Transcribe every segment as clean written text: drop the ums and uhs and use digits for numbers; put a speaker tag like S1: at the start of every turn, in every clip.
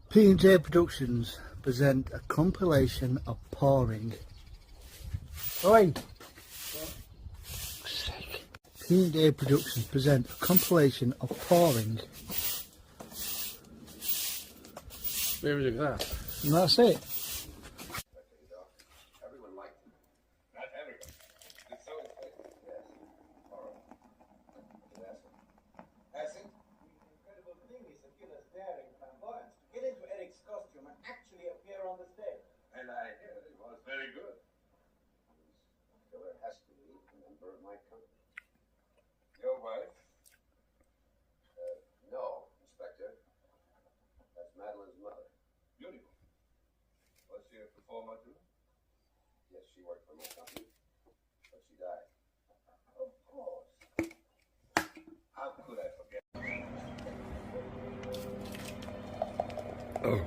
S1: P&J Productions present a compilation of pouring. Oi! P&J Productions present a compilation of pouring.
S2: Where was it that?
S1: And that's it.
S3: Everyone liked him. Not everyone. It's so effective. Yes. All right. Acid?
S4: The incredible thing is the killer's daring flamboyance. To get into Eric's costume and actually appear on the stage.
S3: And I hear it was very good. The killer has to be a member of my company. Your wife? No, Inspector. That's Madeline's mother. Beautiful. Was she a performer too? Yes, she worked for my company, but she died. Of course. How could I forget?
S2: Oh.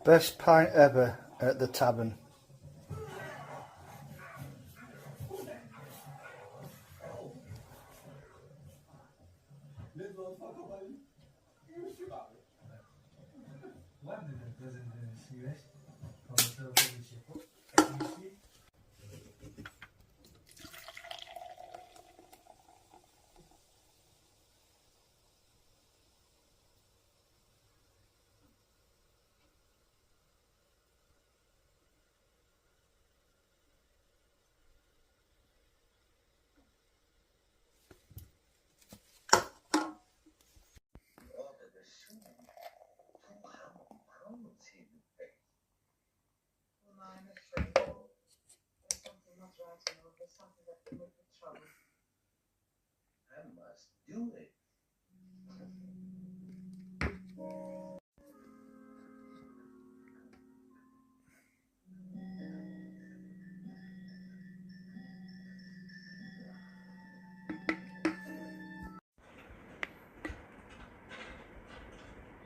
S1: Best pint ever at the tavern.
S5: I'm afraid there's something not right, you know. There's something that could make me trouble.
S3: I must do it.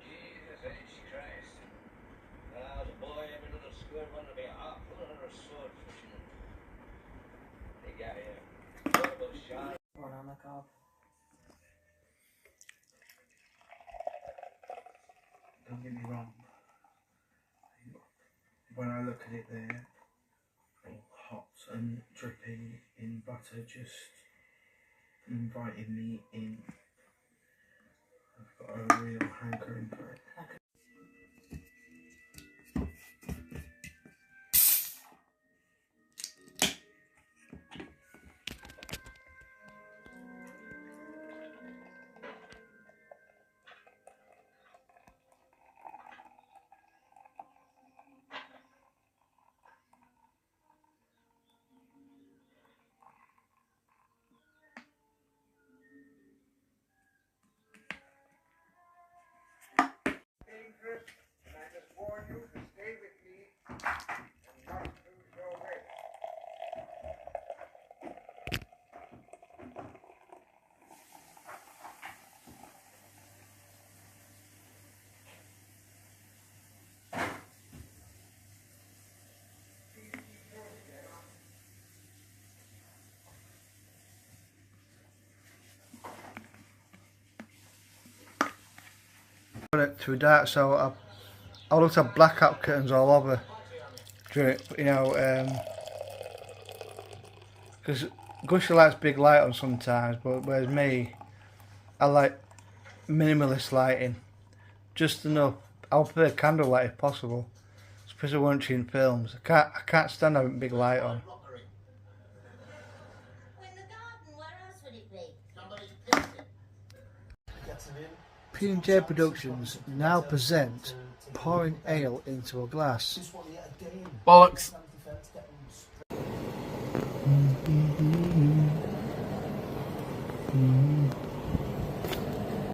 S3: Jesus H. Christ. Now, as a boy, every little squirt wanted to be a hot full of a sword fishing. They got here. Horrible shot.
S5: On the cob.
S6: Don't get me wrong. When I look at it there, all hot and dripping in butter, just inviting me in. I've got a real hankering for it.
S4: Dangerous, and I just warn you to stay with me and not lose your way.
S1: Got it too dark, so I looked at blackout curtains all over. You know, because Gusher likes big light on sometimes, but whereas me, I like minimalist lighting, just enough. I'll prefer candlelight if possible. It's especially watching films. I can't stand having a big light on.
S7: In the garden, where else would it be?
S1: P&J Productions now present pouring ale into a glass.
S2: Bollocks.